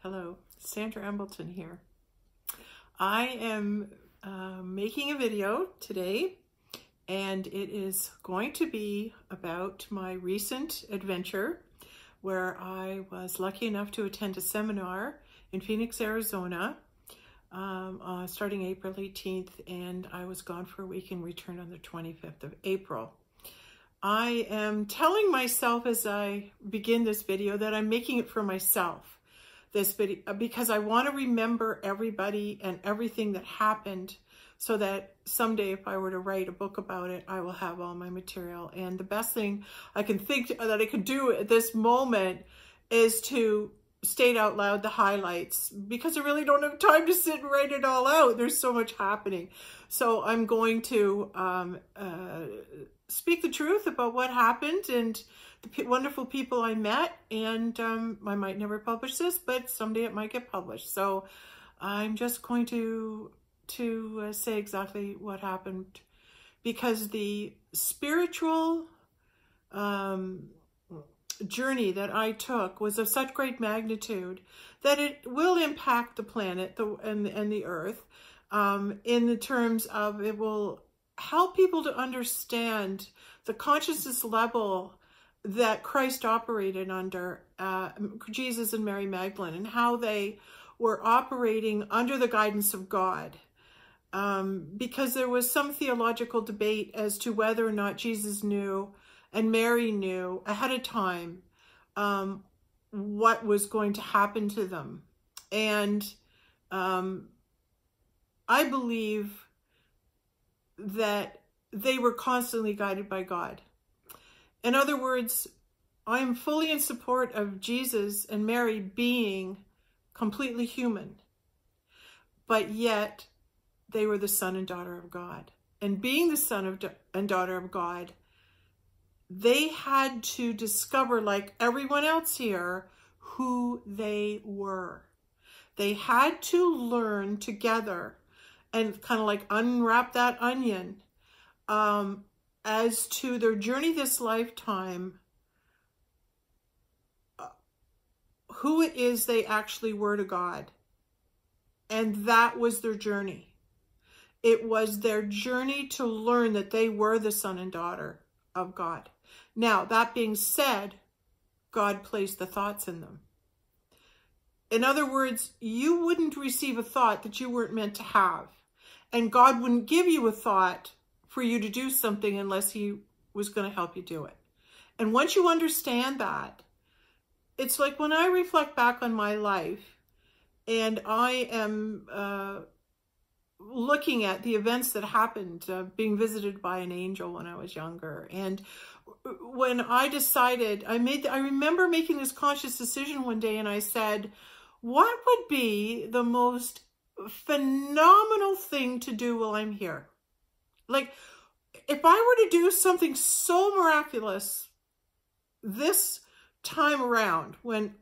Hello, Sandra Embleton here. I am making a video today, and it is going to be about my recent adventure where I was lucky enough to attend a seminar in Phoenix, Arizona, starting April 18th, and I was gone for a week and returned on the 25th of April. I am telling myself as I begin this video that I'm making it for myself. This video because I want to remember everybody and everything that happened so that someday if I were to write a book about it, I will have all my material. And the best thing I can think that I could do at this moment is to state out loud the highlights, because I really don't have time to sit and write it all out. There's so much happening. So I'm going to speak the truth about what happened and the wonderful people I met, and I might never publish this, but someday it might get published. So I'm just going to say exactly what happened, because the spiritual journey that I took was of such great magnitude that it will impact the planet and the earth in the terms of it will help people to understand the consciousness level that Christ operated under, Jesus and Mary Magdalene, and how they were operating under the guidance of God. Because there was some theological debate as to whether or not Jesus knew and Mary knew ahead of time what was going to happen to them. And I believe that they were constantly guided by God. In other words, I am fully in support of Jesus and Mary being completely human, but yet they were the son and daughter of God. And being the son and daughter of God, they had to discover, like everyone else here, who they were. They had to learn together and kind of like unwrap that onion as to their journey this lifetime, who it is they actually were to God. And that was their journey. It was their journey to learn that they were the son and daughter of God. Now, that being said, God placed the thoughts in them. In other words, you wouldn't receive a thought that you weren't meant to have. And God wouldn't give you a thought for you to do something unless he was going to help you do it. And once you understand that, it's like when I reflect back on my life and I am looking at the events that happened, being visited by an angel when I was younger. And when I decided, I remember making this conscious decision one day, and I said, what would be the most phenomenal thing to do while I'm here? Like, if I were to do something so miraculous this time around, when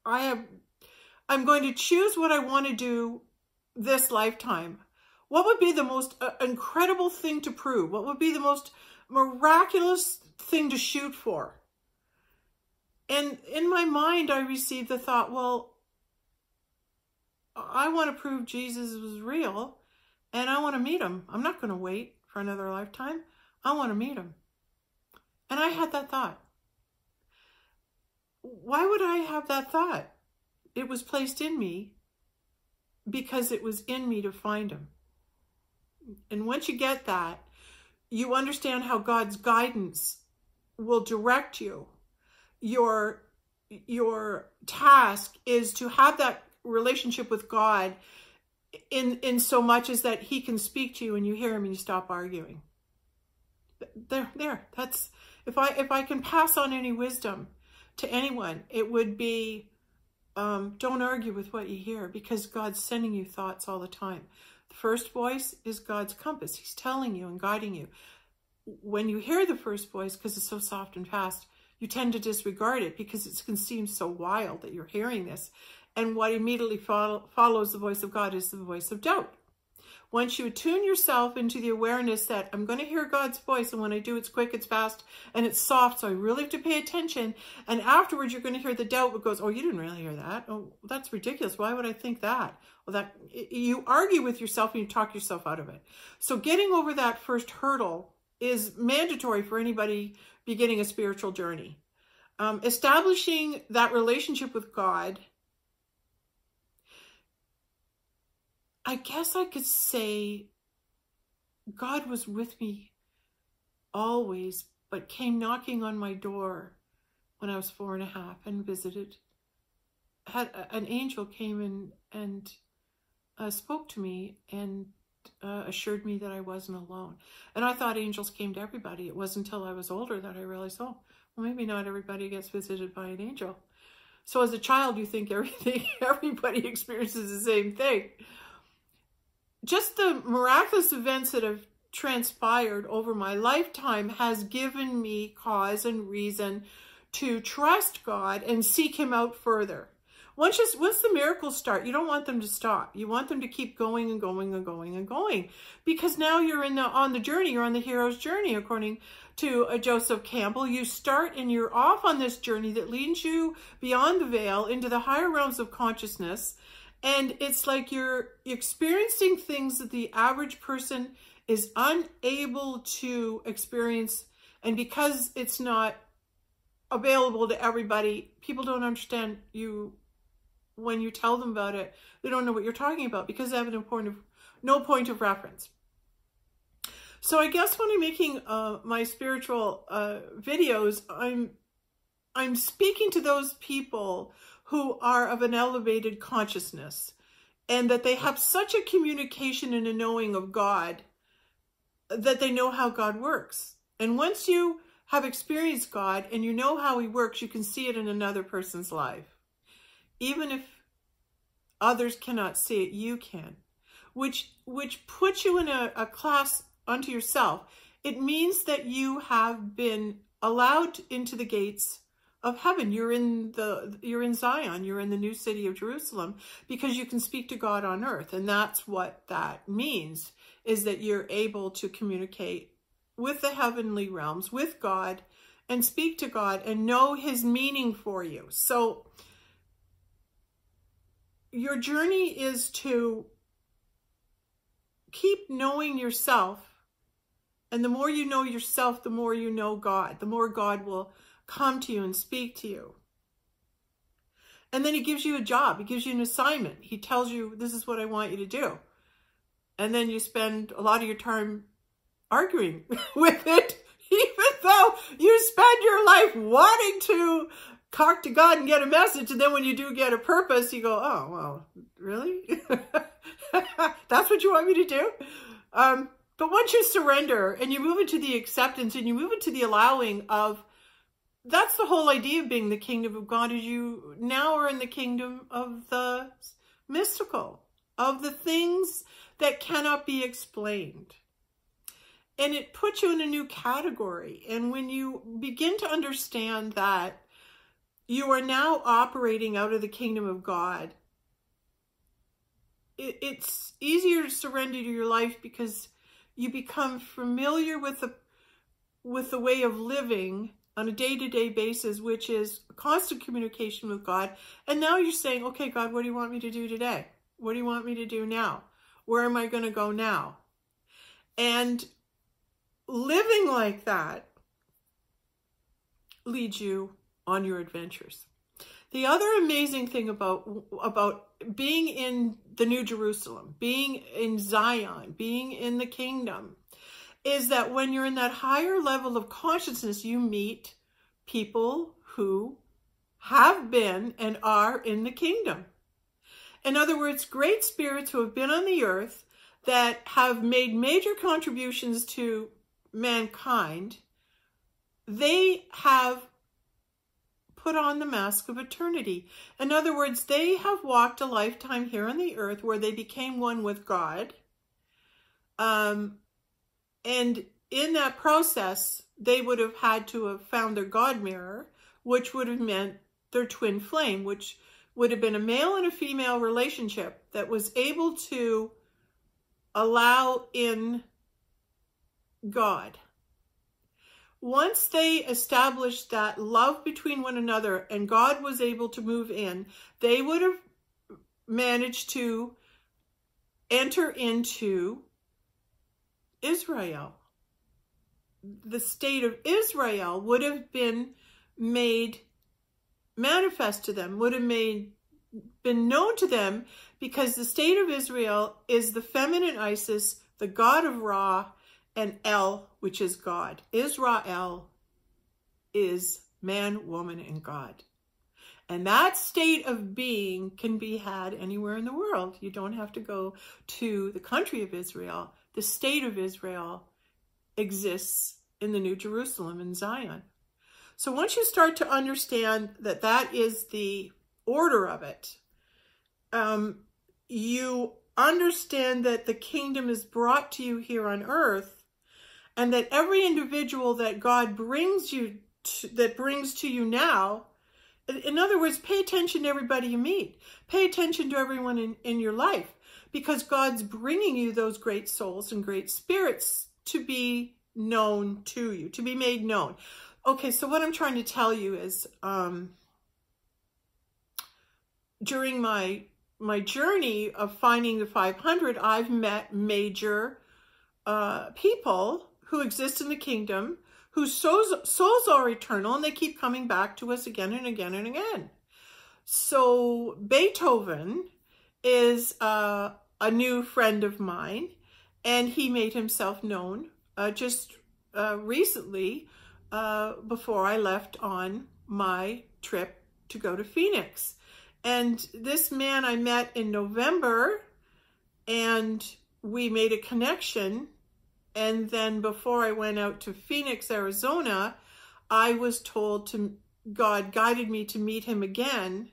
I'm going to choose what I want to do this lifetime, what would be the most incredible thing to prove? What would be the most miraculous thing to shoot for? And in my mind, I received the thought, well, I want to prove Jesus was real, and I want to meet him. I'm not going to wait for another lifetime. I want to meet him. And I had that thought. Why would I have that thought? It was placed in me because it was in me to find him. And once you get that, you understand how God's guidance will direct you. Your task is to have that relationship with God in so much as that he can speak to you and you hear him and you stop arguing. That's, if I can pass on any wisdom to anyone, it would be, don't argue with what you hear, because God's sending you thoughts all the time. The first voice is God's compass. He's telling you and guiding you. When you hear the first voice, because it's so soft and fast, you tend to disregard it because it can seem so wild that you're hearing this. And what immediately follows the voice of God is the voice of doubt, Once you attune yourself into the awareness that I'm going to hear God's voice, and when I do, it's quick, it's fast, and it's soft, so I really have to pay attention. And afterwards, you're going to hear the doubt that goes, oh, you didn't really hear that. Oh, that's ridiculous. Why would I think that? Well, that you argue with yourself and you talk yourself out of it. So getting over that first hurdle is mandatory for anybody beginning a spiritual journey. Establishing that relationship with God, I guess I could say God was with me always, but came knocking on my door when I was 4.5 and visited. An angel came in and spoke to me and assured me that I wasn't alone. And I thought angels came to everybody. It wasn't until I was older that I realized, oh, well, maybe not everybody gets visited by an angel. So as a child, you think everybody experiences the same thing. Just the miraculous events that have transpired over my lifetime has given me cause and reason to trust God and seek him out further. Once the miracles start, you don't want them to stop. You want them to keep going and going and going and going, because now you're on the journey. You're on the hero's journey, according to Joseph Campbell. You start and you're off on this journey that leads you beyond the veil into the higher realms of consciousness. And it's like you're experiencing things that the average person is unable to experience. And because it's not available to everybody, people don't understand you. When you tell them about it, they don't know what you're talking about because they have no point of reference. So I guess when I'm making my spiritual videos, I'm speaking to those people who are of an elevated consciousness, and that they have such a communication and a knowing of God that they know how God works. And once you have experienced God and you know how he works, you can see it in another person's life. Even if others cannot see it, you can, which puts you in a class unto yourself. It means that you have been allowed into the gates of heaven. You're in Zion. You're in the new city of Jerusalem, because you can speak to God on earth. And that's what that means, is that you're able to communicate with the heavenly realms, with God, and speak to God and know his meaning for you. So your journey is to keep knowing yourself. And the more you know yourself, the more you know God. The more God will come to you and speak to you. And then he gives you a job. He gives you an assignment. He tells you, this is what I want you to do. And then you spend a lot of your time arguing with it, even though you spend your life wanting to talk to God and get a message. And then when you do get a purpose, you go, oh, well, really? That's what you want me to do? But once you surrender and you move into the acceptance and you move into the allowing of, that's the whole idea of being the kingdom of God, is you now are in the kingdom of the mystical, of the things that cannot be explained. And it puts you in a new category. And when you begin to understand that you are now operating out of the kingdom of God, it's easier to surrender to your life, because you become familiar with the way of living on a day-to-day basis, which is constant communication with God. And now you're saying, okay, God, what do you want me to do today? What do you want me to do now? Where am I going to go now? And living like that leads you on your adventures. The other amazing thing about being in the New Jerusalem, being in Zion, being in the kingdom, is that when you're in that higher level of consciousness, you meet people who have been and are in the kingdom. In other words, great spirits who have been on the earth that have made major contributions to mankind. They have put on the mask of eternity. In other words, they have walked a lifetime here on the earth where they became one with God. And in that process, they would have had to have found their God mirror, which would have meant their twin flame, which would have been a male and a female relationship that was able to allow in God, once they established that love between one another and God was able to move in, they would have managed to enter into Israel. The state of Israel would have been made manifest to them, would have been known to them, because the state of Israel is the feminine Isis, the god of Ra, and El, which is God. Israel is man, woman, and God. And that state of being can be had anywhere in the world. You don't have to go to the country of Israel. The state of Israel exists in the New Jerusalem in Zion. So once you start to understand that that is the order of it, you understand that the kingdom is brought to you here on earth, and that every individual that God brings you to, that brings to you now, in other words, pay attention to everybody you meet. Pay attention to everyone in your life, because God's bringing you those great souls and great spirits to be known to you, to be made known. Okay, so what I'm trying to tell you is, during my journey of finding the 500, I've met major people who exist in the kingdom, whose souls are eternal, and they keep coming back to us again and again and again. So Beethoven is a new friend of mine, and he made himself known just recently before I left on my trip to go to Phoenix. And this man I met in November, and we made a connection. And then before I went out to Phoenix, Arizona, I was told God guided me to meet him again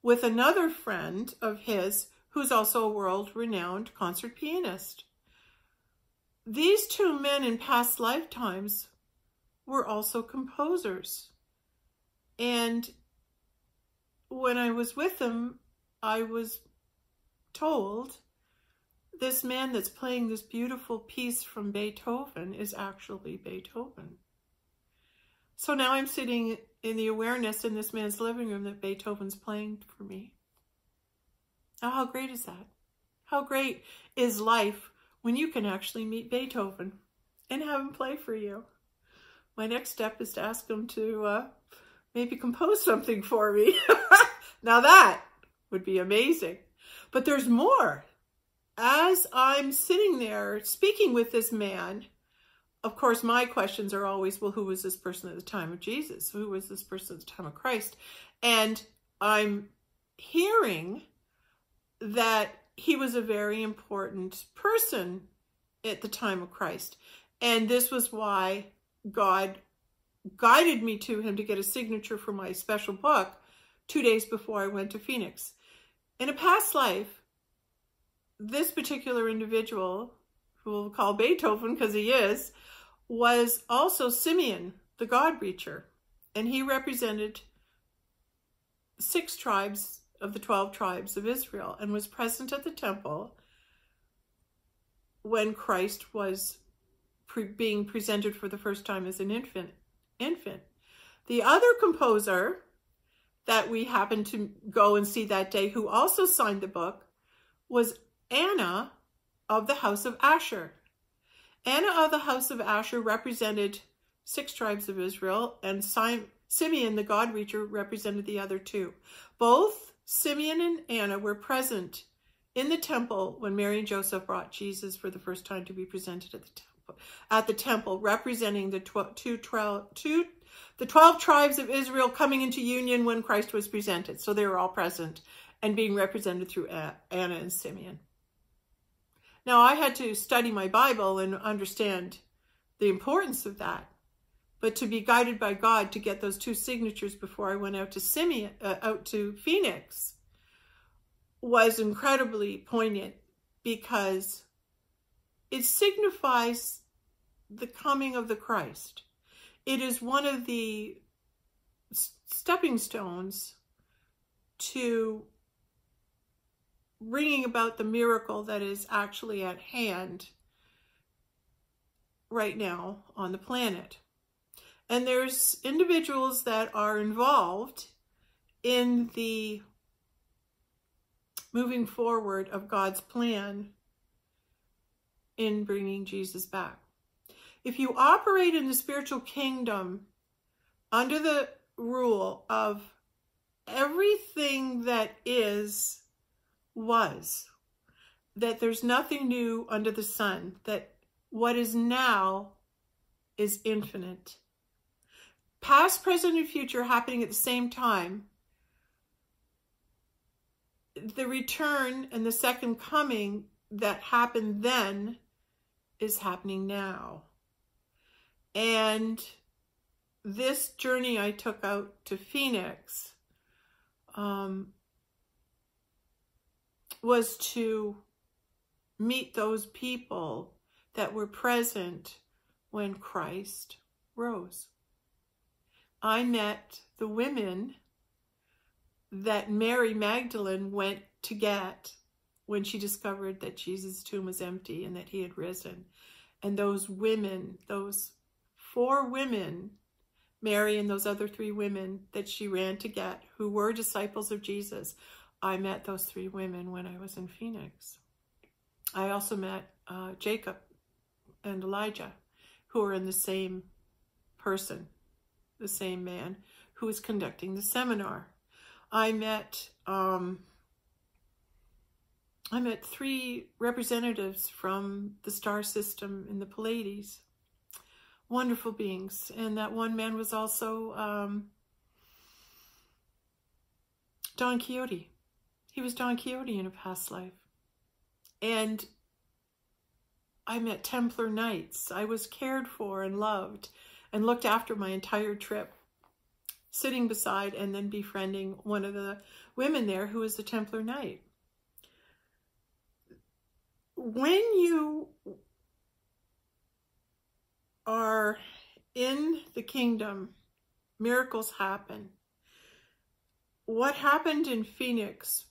with another friend of his who's also a world-renowned concert pianist. These two men in past lifetimes were also composers. And when I was with them, I was told, this man that's playing this beautiful piece from Beethoven is actually Beethoven. So now I'm sitting in the awareness in this man's living room that Beethoven's playing for me. Now, how great is that? How great is life when you can actually meet Beethoven and have him play for you? My next step is to ask him to maybe compose something for me. Now that would be amazing. But there's more. As I'm sitting there speaking with this man, of course, my questions are always, well, who was this person at the time of Jesus? Who was this person at the time of Christ? And I'm hearing that he was a very important person at the time of Christ. And this was why God guided me to him to get a signature for my special book 2 days before I went to Phoenix. In a past life, this particular individual, who we'll call Beethoven because he is, was also Simeon, the God Reacher. And he represented 6 tribes of the 12 tribes of Israel and was present at the temple when Christ was being presented for the first time as an infant. The other composer that we happened to go and see that day, who also signed the book, was Anna of the house of Asher. Anna of the house of Asher represented 6 tribes of Israel, and Simeon, the God Reacher, represented the other 2. Both Simeon and Anna were present in the temple when Mary and Joseph brought Jesus for the first time to be presented at the temple, representing the 12 tribes of Israel coming into union when Christ was presented. So they were all present and being represented through Anna and Simeon. Now, I had to study my Bible and understand the importance of that. But to be guided by God to get those 2 signatures before I went out to Phoenix was incredibly poignant, because it signifies the coming of the Christ. It is one of the stepping stones to bringing about the miracle that is actually at hand right now on the planet. And there's individuals that are involved in the moving forward of God's plan in bringing Jesus back. If you operate in the spiritual kingdom under the rule of everything that is, was, that there's nothing new under the sun, that what is now is infinite. Past, present, and future happening at the same time. The return and the second coming that happened then is happening now. And this journey I took out to Phoenix was to meet those people that were present when Christ rose. I met the women that Mary Magdalene went to get when she discovered that Jesus' tomb was empty and that he had risen. And those women, those 4 women, Mary and those other 3 women that she ran to get, who were disciples of Jesus, I met those 3 women when I was in Phoenix. I also met Jacob and Elijah, who are in the same person, the same man who was conducting the seminar. I met 3 representatives from the star system in the Pleiades. Wonderful beings. And that one man was also Don Quixote. He was Don Quixote in a past life. And I met Templar Knights. I was cared for and loved and looked after my entire trip, sitting beside and then befriending one of the women there who was a Templar Knight. When you are in the kingdom, miracles happen. What happened in Phoenix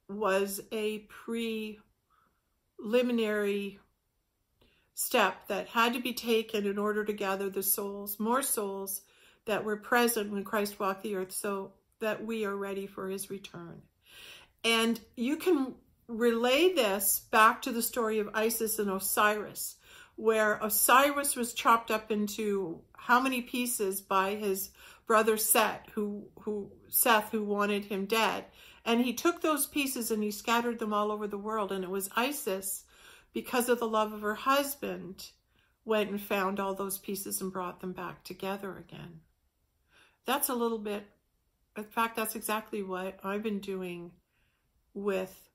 was a preliminary step that had to be taken in order to gather the souls, more souls that were present when Christ walked the earth, so that we are ready for his return. And you can relay this back to the story of Isis and Osiris, where Osiris was chopped up into how many pieces by his brother Seth, who wanted him dead. And he took those pieces and he scattered them all over the world. And it was Isis, because of the love of her husband, went and found all those pieces and brought them back together again. That's a little bit, in fact, that's exactly what I've been doing with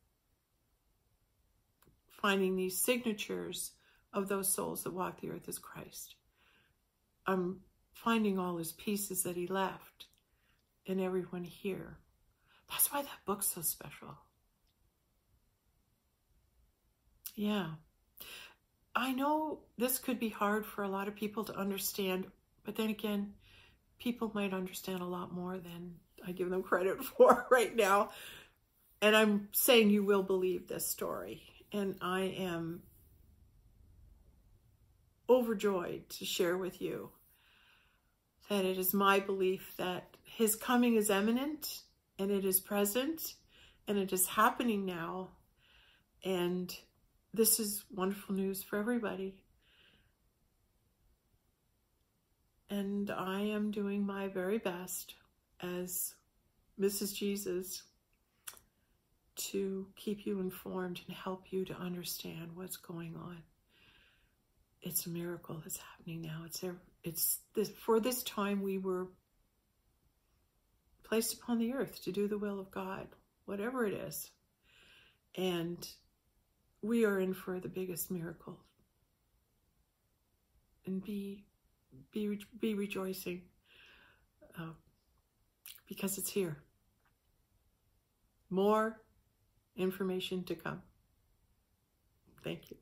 finding these signatures of those souls that walk the earth as Christ. I'm finding all his pieces that he left in everyone here. That's why that book's so special. Yeah. I know this could be hard for a lot of people to understand, but then again, people might understand a lot more than I give them credit for right now. And I'm saying you will believe this story. And I am overjoyed to share with you that it is my belief that his coming is imminent, and it is present, and it is happening now. And this is wonderful news for everybody. And I am doing my very best as Mrs. Jesus to keep you informed and help you to understand what's going on. It's a miracle that's happening now. For this time we were placed upon the earth to do the will of God, whatever it is. And we are in for the biggest miracle. And be rejoicing because it's here. More information to come. Thank you.